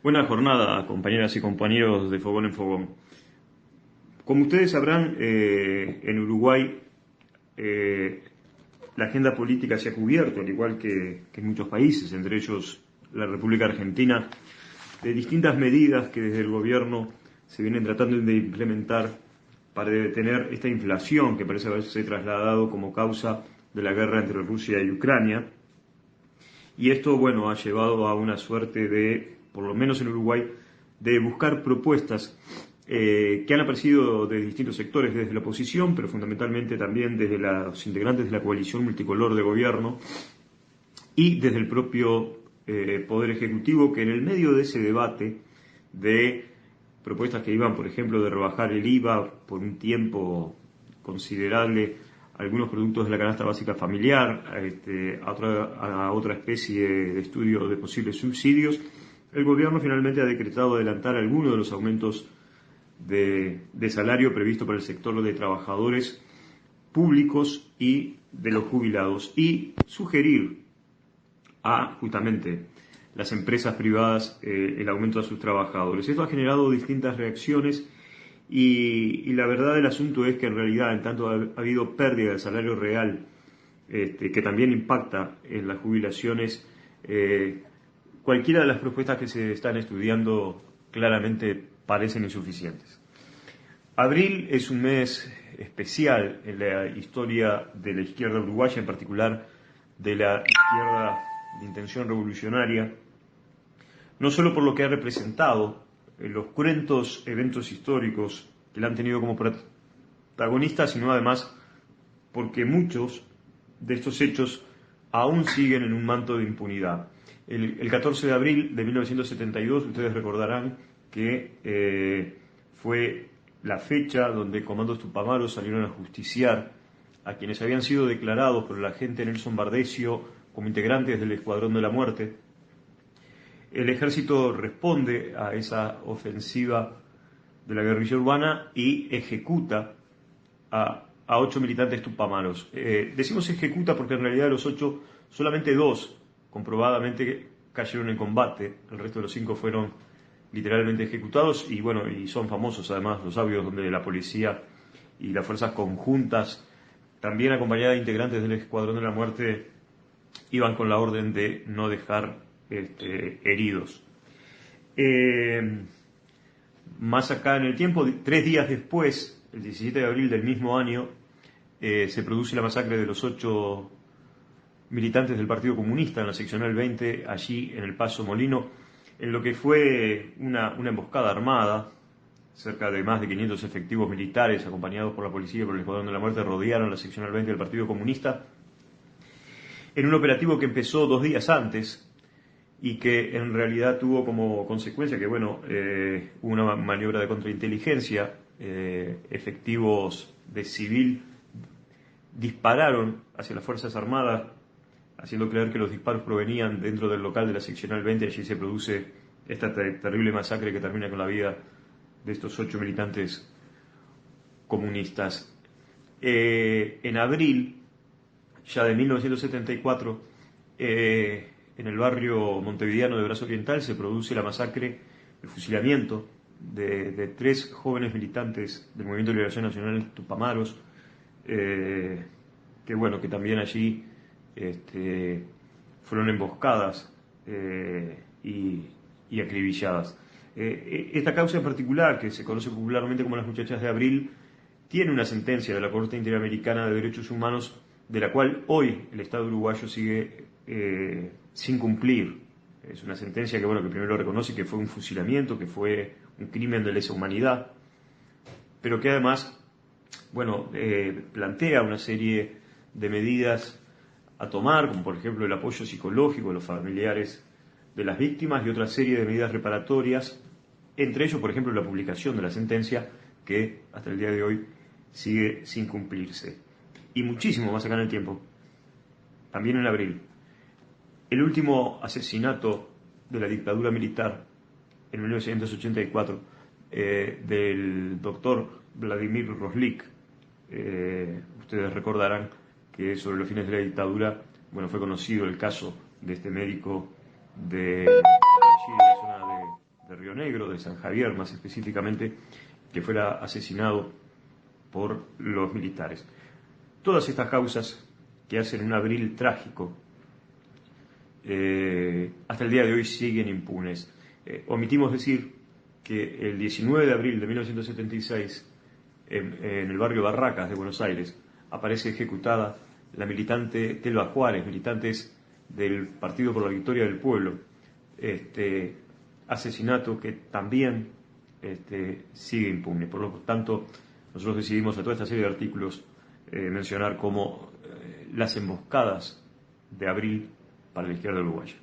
Buena jornada, compañeras y compañeros de Fogón en Fogón. Como ustedes sabrán, en Uruguay la agenda política se ha cubierto, al igual que en muchos países, entre ellos la República Argentina, de distintas medidas que desde el gobierno se vienen tratando de implementar para detener esta inflación que parece haberse trasladado como causa de la guerra entre Rusia y Ucrania. Y esto, bueno, ha llevado a una suerte de, por lo menos en Uruguay, de buscar propuestas que han aparecido de distintos sectores, desde la oposición, pero fundamentalmente también desde los integrantes de la coalición multicolor de gobierno y desde el propio Poder Ejecutivo, que en el medio de ese debate de propuestas que iban, por ejemplo, de rebajar el IVA por un tiempo considerable algunos productos de la canasta básica familiar, a otra especie de estudio de posibles subsidios, el gobierno finalmente ha decretado adelantar algunos de los aumentos de salario previsto para el sector de trabajadores públicos y de los jubilados, y sugerir a justamente las empresas privadas el aumento a sus trabajadores. Esto ha generado distintas reacciones y la verdad del asunto es que en realidad, en tanto ha habido pérdida de salario real, que también impacta en las jubilaciones, cualquiera de las propuestas que se están estudiando claramente parecen insuficientes. Abril es un mes especial en la historia de la izquierda uruguaya, en particular de la izquierda de intención revolucionaria, no solo por lo que ha representado en los cruentos eventos históricos que la han tenido como protagonista, sino además porque muchos de estos hechos aún siguen en un manto de impunidad. El 14 de abril de 1972, ustedes recordarán que fue la fecha donde comandos tupamaros salieron a justiciar a quienes habían sido declarados por el agente Nelson Bardecio como integrantes del Escuadrón de la Muerte. El ejército responde a esa ofensiva de la guerrilla urbana y ejecuta a 8 militantes tupamaros. Decimos ejecuta porque en realidad de los 8, solamente 2 comprobadamente cayeron en combate, el resto de los 5 fueron literalmente ejecutados, y bueno, y son famosos además los audios donde la policía y las fuerzas conjuntas, también acompañadas de integrantes del Escuadrón de la Muerte, iban con la orden de no dejar heridos. Más acá en el tiempo, 3 días después, el 17 de abril del mismo año, se produce la masacre de los 8 militantes del Partido Comunista en la seccional 20, allí en el Paso Molino, en lo que fue una emboscada armada. Cerca de más de 500 efectivos militares, acompañados por la policía y por el Escuadrón de la Muerte, rodearon la seccional 20 del Partido Comunista, en un operativo que empezó 2 días antes y que en realidad tuvo como consecuencia que, bueno, hubo una maniobra de contrainteligencia, efectivos de civil dispararon hacia las Fuerzas Armadas, haciendo creer que los disparos provenían dentro del local de la seccional 20, allí se produce esta terrible masacre que termina con la vida de estos 8 militantes comunistas. En abril, ya de 1974, en el barrio montevideano de Brazo Oriental se produce la masacre, el fusilamiento de 3 jóvenes militantes del Movimiento de Liberación Nacional Tupamaros, que bueno, que también allí fueron emboscadas y acribilladas. Esta causa en particular, que se conoce popularmente como las muchachas de abril, tiene una sentencia de la Corte Interamericana de Derechos Humanos, de la cual hoy el Estado uruguayo sigue sin cumplir. Es una sentencia que, bueno, que primero reconoce que fue un fusilamiento, que fue un crimen de lesa humanidad, pero que además, bueno, plantea una serie de medidas a tomar, como por ejemplo el apoyo psicológico a los familiares de las víctimas y otra serie de medidas reparatorias, entre ellos, por ejemplo, la publicación de la sentencia, que hasta el día de hoy sigue sin cumplirse. Y muchísimo más acá en el tiempo, también en abril, el último asesinato de la dictadura militar en 1984 del doctor Vladimir Roslik. Ustedes recordarán que sobre los fines de la dictadura, fue conocido el caso de este médico de allí, de la zona de Río Negro, de San Javier más específicamente, que fuera asesinado por los militares. Todas estas causas que hacen un Abril trágico, hasta el día de hoy siguen impunes. Omitimos decir que el 19 de abril de 1976, en el barrio Barracas de Buenos Aires, aparece ejecutada la militante Telva Juárez, militantes del Partido por la Victoria del Pueblo. Asesinato que también sigue impune. Por lo tanto, nosotros decidimos a toda esta serie de artículos mencionar como las emboscadas de abril para la izquierda uruguaya.